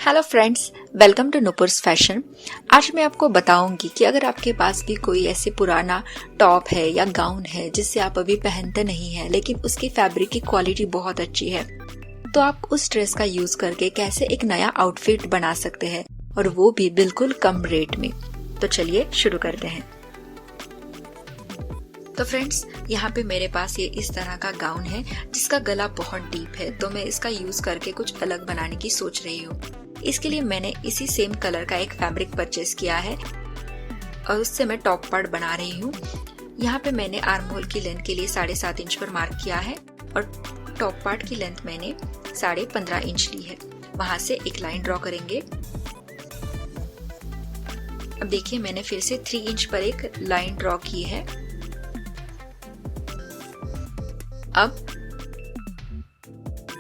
Hello friends, welcome to Nupur's fashion. आज मैं आपको बताऊंगी कि अगर आपके पास भी कोई ऐसे पुराना टॉप है या गाउन है जिससे आप अभी पहनते नहीं हैं लेकिन उसकी फैब्रिक की क्वालिटी बहुत अच्छी है, तो आप उस ड्रेस का यूज करके कैसे एक नया आउटफिट बना सकते हैं और वो भी बिल्कुल कम रेट में। तो चलिए शुरू करते हैं। तो फ्रेंड्स, यहाँ पे मेरे पास ये इस तरह का गाउन है जिसका गला बहुत डीप है, तो मैं इसका यूज करके कुछ अलग बनाने की सोच रही हूँ। इसके लिए मैंने इसी सेम कलर का एक फैब्रिक परचेस किया है और उससे मैं टॉप पार्ट बना रही हूँ। यहाँ पे मैंने आर्म होल की लेंथ के लिए 7.5 इंच पर मार्क किया है और टॉप पार्ट की लेंथ मैंने 15.5 इंच ली है। वहां से एक लाइन ड्रॉ करेंगे। अब देखिए, मैंने फिर से 3 इंच पर एक लाइन ड्रॉ की है। अब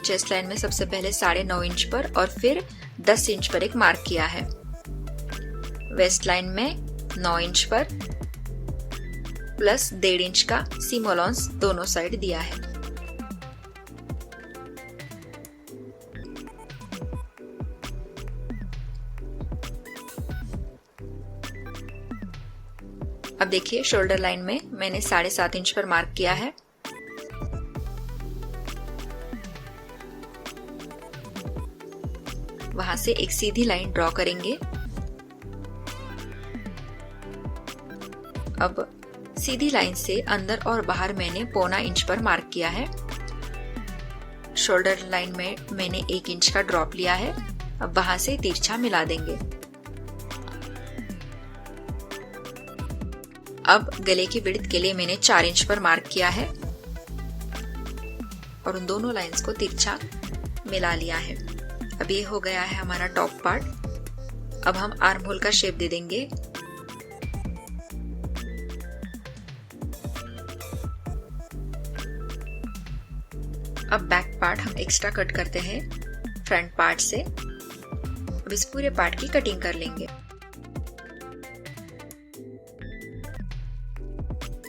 चेस्ट लाइन में सबसे पहले 9.5 इंच पर और फिर 10 इंच पर एक मार्क किया है। वेस्ट लाइन में 9 इंच पर प्लस 1.5 इंच का सीम अलाउंस दोनों साइड दिया है। अब देखिए, शोल्डर लाइन में मैंने 7.5 इंच पर मार्क किया है। वहां से एक सीधी लाइन ड्रॉ करेंगे। अब सीधी लाइन से अंदर और बाहर मैंने 0.25 इंच पर मार्क किया है। शोल्डर लाइन में मैंने 1 इंच का ड्रॉप लिया है। अब वहां से तिरछा मिला देंगे। अब गले की विड्थ के लिए मैंने 4 इंच पर मार्क किया है और उन दोनों लाइंस को तिरछा मिला लिया है। अब ये हो गया है हमारा टॉप पार्ट। अब हम आर्म होल का शेप दे देंगे। अब बैक पार्ट हम एक्स्ट्रा कट करते हैं फ्रंट पार्ट से। अब इस पूरे पार्ट की कटिंग कर लेंगे।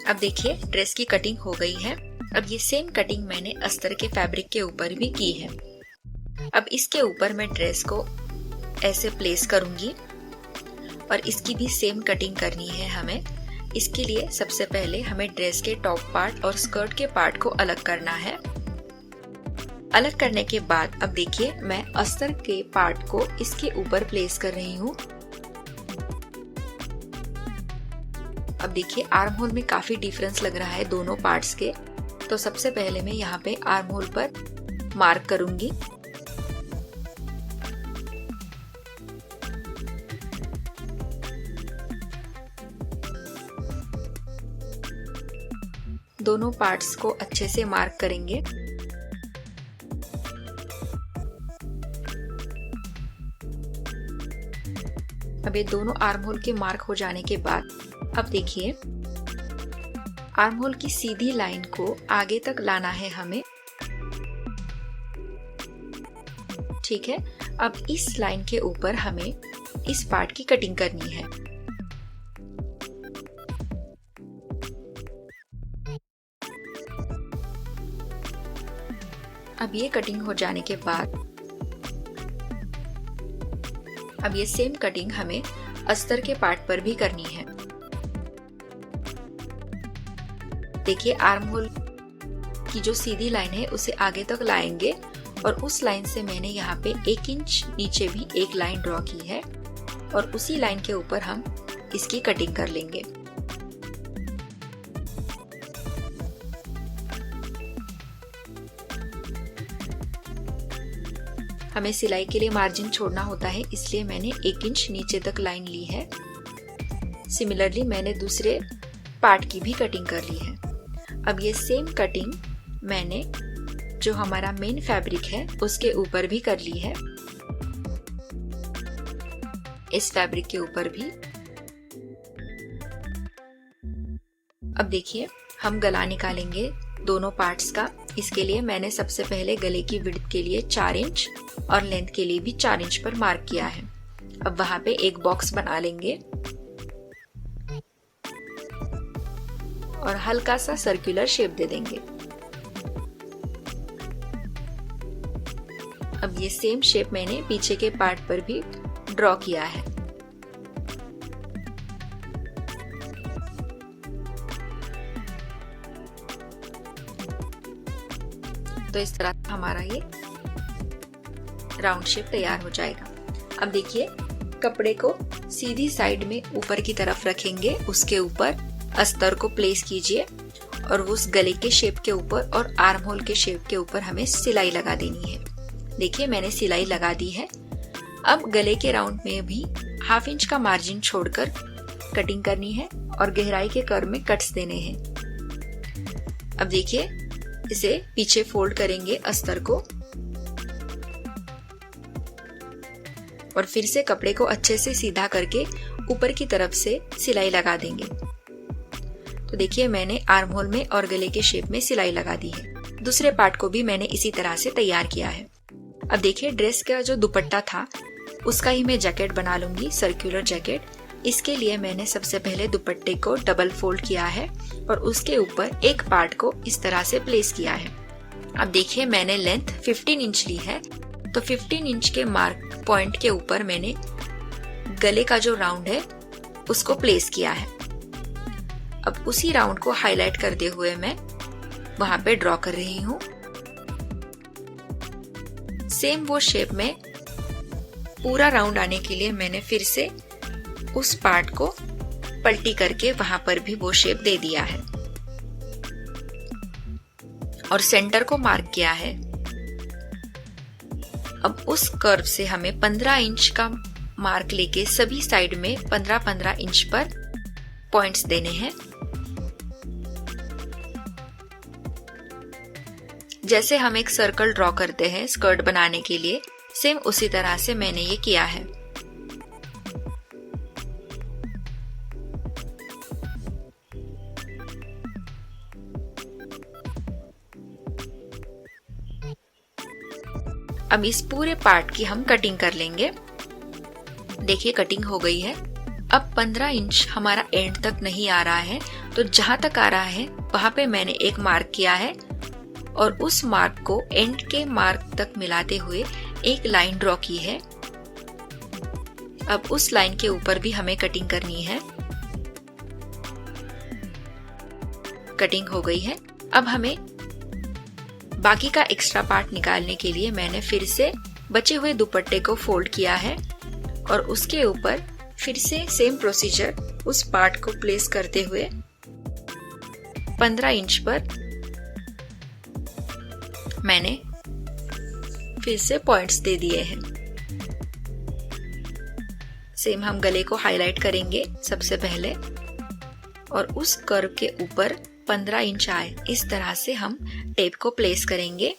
अब देखिए, ड्रेस की कटिंग हो गई है। अब ये सेम कटिंग मैंने अस्तर के फैब्रिक के ऊपर भी की है। अब इसके ऊपर मैं ड्रेस को ऐसे प्लेस करूंगी और इसकी भी सेम कटिंग करनी है हमें। इसके लिए सबसे पहले हमें ड्रेस के टॉप पार्ट और स्कर्ट के पार्ट को अलग करना है। अलग करने के बाद अब देखिए, मैं अस्तर के पार्ट को इसके ऊपर प्लेस कर रही हूँ। अब देखिए, आर्म होल में काफी डिफरेंस लग रहा है दोनों पार्ट्स के। तो सबसे पहले मैं यहाँ पे आर्म होल पर मार्क करूंगी। दोनों पार्ट्स को अच्छे से मार्क करेंगे। अब ये दोनों आर्म होल के मार्क हो जाने के बाद अब देखिए, आर्म होल की सीधी लाइन को आगे तक लाना है हमें। ठीक है। अब इस लाइन के ऊपर हमें इस पार्ट की कटिंग करनी है। अब ये कटिंग हो जाने के बाद अब ये सेम कटिंग हमें अस्तर के पार्ट पर भी करनी है। देखिए, आर्म होल की जो सीधी लाइन है उसे आगे तक लाएंगे और उस लाइन से मैंने यहाँ पे 1 इंच नीचे भी एक लाइन ड्रॉ की है और उसी लाइन के ऊपर हम इसकी कटिंग कर लेंगे। हमें सिलाई के लिए मार्जिन छोड़ना होता है, इसलिए मैंने 1 इंच नीचे तक लाइन ली है। सिमिलरली मैंने दूसरे पार्ट की भी कटिंग कर ली है। अब ये सेम कटिंग मैंने जो हमारा मेन फैब्रिक है उसके ऊपर भी कर ली है, इस फैब्रिक के ऊपर भी। अब देखिए, हम गला निकालेंगे दोनों पार्ट्स का। इसके लिए मैंने सबसे पहले गले की विड्थ के लिए 4 इंच और लेंथ के लिए भी 4 इंच पर मार्क किया है। अब वहां पे एक बॉक्स बना लेंगे और हल्का सा सर्कुलर शेप दे देंगे। अब ये सेम शेप मैंने पीछे के पार्ट पर भी ड्रॉ किया है। तो इस तरह हमारा ये राउंड शेप तैयार हो जाएगा। अब देखिए, कपड़े को सीधी साइड में ऊपर की तरफ रखेंगे, उसके ऊपर अस्तर को प्लेस कीजिए और उस गले के शेप के ऊपर और आर्म होल के शेप के ऊपर हमें सिलाई लगा देनी है। देखिए, मैंने सिलाई लगा दी है। अब गले के राउंड में भी 1/2 इंच का मार्जिन छोड़कर कटिंग करनी है और गहराई के कर्व में कट्स देने हैं। अब देखिए, इसे पीछे फोल्ड करेंगे अस्तर को और फिर से कपड़े को अच्छे से सीधा करके ऊपर की तरफ से सिलाई लगा देंगे। तो देखिए, मैंने आर्म होल में और गले के शेप में सिलाई लगा दी है। दूसरे पार्ट को भी मैंने इसी तरह से तैयार किया है। अब देखिए, ड्रेस का जो दुपट्टा था उसका ही मैं जैकेट बना लूंगी, सर्कुलर जैकेट। इसके लिए मैंने सबसे पहले दुपट्टे को डबल फोल्ड किया है और उसके ऊपर एक पार्ट को इस तरह से प्लेस किया है। अब देखिए, मैंने लेंथ 15 इंच ली है, तो 15 इंच के मार्क पॉइंट के ऊपर मैंने गले का जो राउंड है उसको प्लेस किया है। अब उसी राउंड को हाईलाइट करते हुए मैं वहां पे ड्रॉ कर रही हूं। सेम वो शेप में पूरा राउंड आने के लिए मैंने फिर से उस पार्ट को पलटी करके वहां पर भी वो शेप दे दिया है और सेंटर को मार्क किया है। अब उस कर्व से हमें 15 इंच का मार्क लेके सभी साइड में 15-15 इंच पर पॉइंट्स देने हैं। जैसे हम एक सर्कल ड्रॉ करते हैं स्कर्ट बनाने के लिए, सेम उसी तरह से मैंने ये किया है। अब इस पूरे पार्ट की हम कटिंग कर लेंगे। देखिए, कटिंग हो गई है। अब 15 इंच हमारा एंड तक नहीं आ रहा है, तो जहां तक आ रहा है वहां पे मैंने एक मार्क किया है और उस मार्क को एंड के मार्क तक मिलाते हुए एक लाइन ड्रॉ की है। अब उस लाइन के ऊपर भी हमें कटिंग करनी है। कटिंग हो गई है। अब हमें बाकी का एक्स्ट्रा पार्ट निकालने के लिए मैंने फिर से बचे हुए दुपट्टे को फोल्ड किया है और उसके ऊपर फिर से सेम प्रोसीजर उस पार्ट को प्लेस करते हुए 15 इंच पर मैंने फिर से पॉइंट्स दे दिए हैं। सेम हम गले को हाईलाइट करेंगे सबसे पहले और उस कर्व के ऊपर 15 इंच आए इस तरह से हम टेप को प्लेस करेंगे।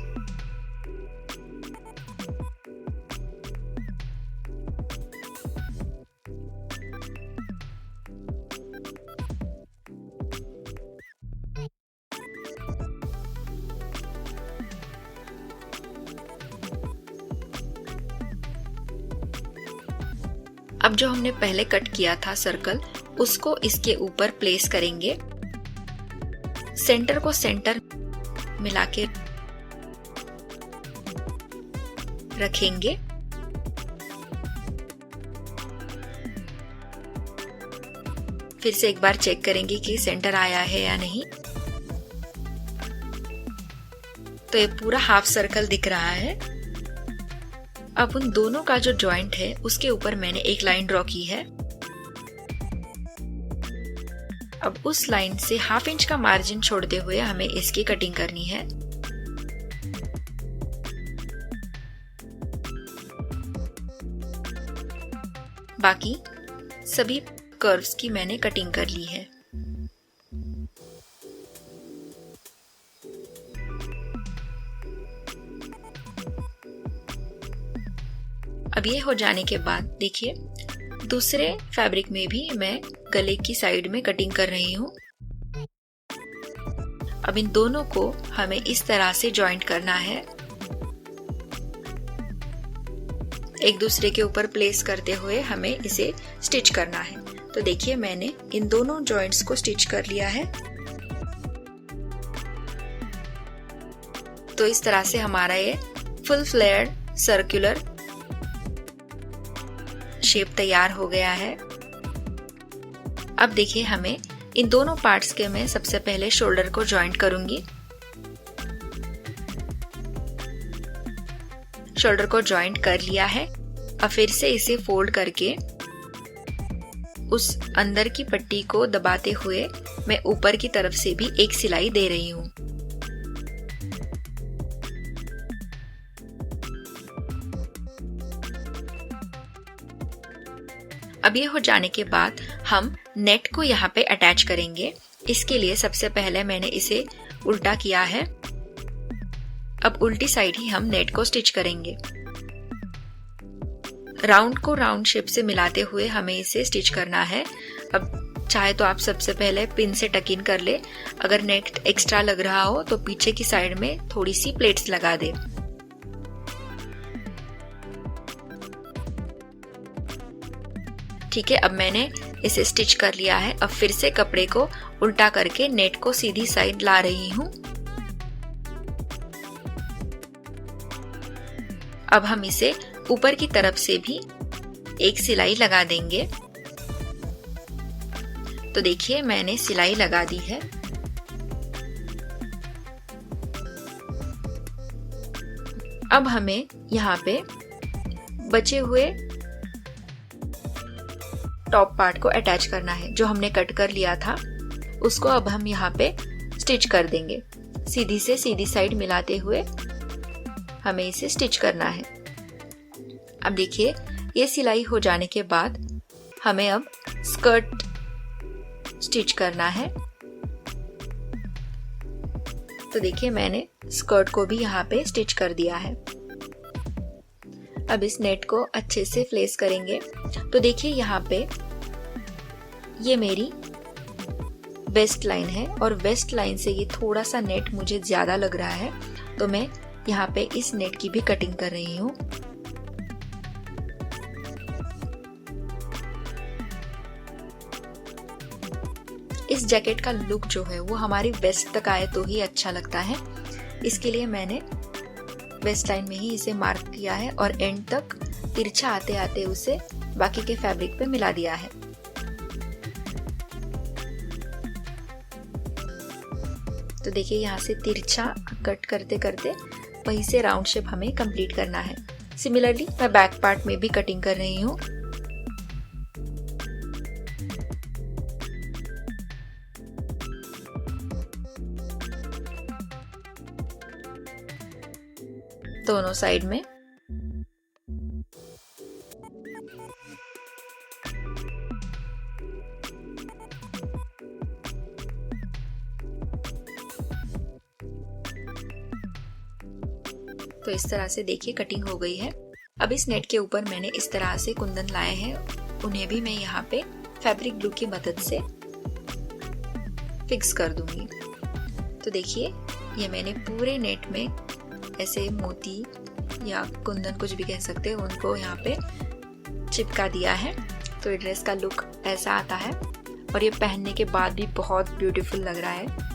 अब जो हमने पहले कट किया था सर्कल, उसको इसके ऊपर प्लेस करेंगे। सेंटर को सेंटर मिला के रखेंगे। फिर से एक बार चेक करेंगे कि सेंटर आया है या नहीं। तो ये पूरा हाफ सर्कल दिख रहा है। अब उन दोनों का जो जॉइंट है उसके ऊपर मैंने एक लाइन ड्रॉ की है। अब उस लाइन से 1/2 इंच का मार्जिन छोड़ते हुए हमें इसकी कटिंग करनी है। बाकी सभी कर्व्स की मैंने कटिंग कर ली है। अब ये हो जाने के बाद देखिए, दूसरे फैब्रिक में भी मैं गले की साइड में कटिंग कर रही हूँ। अब इन दोनों को हमें इस तरह से जॉइंट करना है, एक दूसरे के ऊपर प्लेस करते हुए हमें इसे स्टिच करना है। तो देखिए, मैंने इन दोनों जॉइंट्स को स्टिच कर लिया है। तो इस तरह से हमारा ये फुल फ्लेयर्ड सर्कुलर शेप तैयार हो गया है। अब देखिए हमें इन दोनों पार्ट्स के मैं सबसे पहले शोल्डर को जॉइंट करूंगी। शोल्डर को जॉइंट कर लिया है। अब फिर से इसे फोल्ड करके उस अंदर की पट्टी को दबाते हुए मैं ऊपर की तरफ से भी एक सिलाई दे रही हूँ। अब ये हो जाने के बाद हम नेट को यहाँ पे अटैच करेंगे। इसके लिए सबसे पहले मैंने इसे उल्टा किया है। अब उल्टी साइड ही हम नेट को स्टिच करेंगे। राउंड को राउंड शेप से मिलाते हुए हमें इसे स्टिच करना है। अब चाहे तो आप सबसे पहले पिन से टक इन कर ले। अगर नेट एक्स्ट्रा लग रहा हो तो पीछे की साइड में थोड़ी सी प्लेट्स लगा दे। ठीक है, अब मैंने इसे स्टिच कर लिया है। अब फिर से कपड़े को उल्टा करके नेट को सीधी साइड ला रही हूँ। अब हम इसे ऊपर की तरफ से भी एक सिलाई लगा देंगे। तो देखिए मैंने सिलाई लगा दी है। अब हमें यहाँ पे बचे हुए टॉप पार्ट को अटैच करना है। जो हमने कट कर लिया था उसको अब हम यहाँ पे स्टिच कर देंगे। सीधी से सीधी साइड मिलाते हुए हमें इसे स्टिच करना है। अब देखिए ये सिलाई हो जाने के बाद हमें अब स्कर्ट स्टिच करना है। तो देखिए मैंने स्कर्ट को भी यहाँ पे स्टिच कर दिया है। अब इस नेट को अच्छे से फ्लेस करेंगे। तो देखिए यहाँ पे ये मेरी वेस्ट लाइन है और वेस्ट लाइन से ये थोड़ा सा नेट मुझे ज्यादा लग रहा है, तो मैं यहाँ पे इस नेट की भी कटिंग कर रही हूँ। इस जैकेट का लुक जो है वो हमारी वेस्ट तक आए तो ही अच्छा लगता है। इसके लिए मैंने वेस्ट लाइन में ही इसे मार्क किया है और एंड तक तिरछा आते आते उसे बाकी के फैब्रिक पे मिला दिया है। तो देखिए यहाँ से तिरछा कट करते करते वहीं से राउंड शेप हमें कंप्लीट करना है। सिमिलरली मैं बैक पार्ट में भी कटिंग कर रही हूँ। दोनों साइड में तो इस तरह से देखिए कटिंग हो गई है। अब इस नेट के ऊपर मैंने इस तरह से कुंदन लाए हैं, उन्हें भी मैं यहाँ पे फैब्रिक ग्लू की मदद से फिक्स कर दूंगी। तो देखिए ये मैंने पूरे नेट में ऐसे मोती या कुंदन कुछ भी कह सकते हैं उनको यहाँ पे चिपका दिया है। तो ये ड्रेस का लुक ऐसा आता है और ये पहनने के बाद भी बहुत ब्यूटीफुल लग रहा है।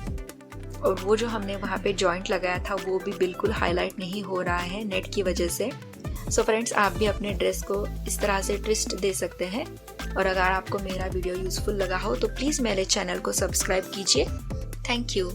और वो जो हमने वहाँ पे जॉइंट लगाया था वो भी बिल्कुल हाईलाइट नहीं हो रहा है नेट की वजह से। सो फ्रेंड्स, आप भी अपने ड्रेस को इस तरह से ट्विस्ट दे सकते हैं। और अगर आपको मेरा वीडियो यूजफुल लगा हो तो प्लीज़ मेरे चैनल को सब्सक्राइब कीजिए। Thank you.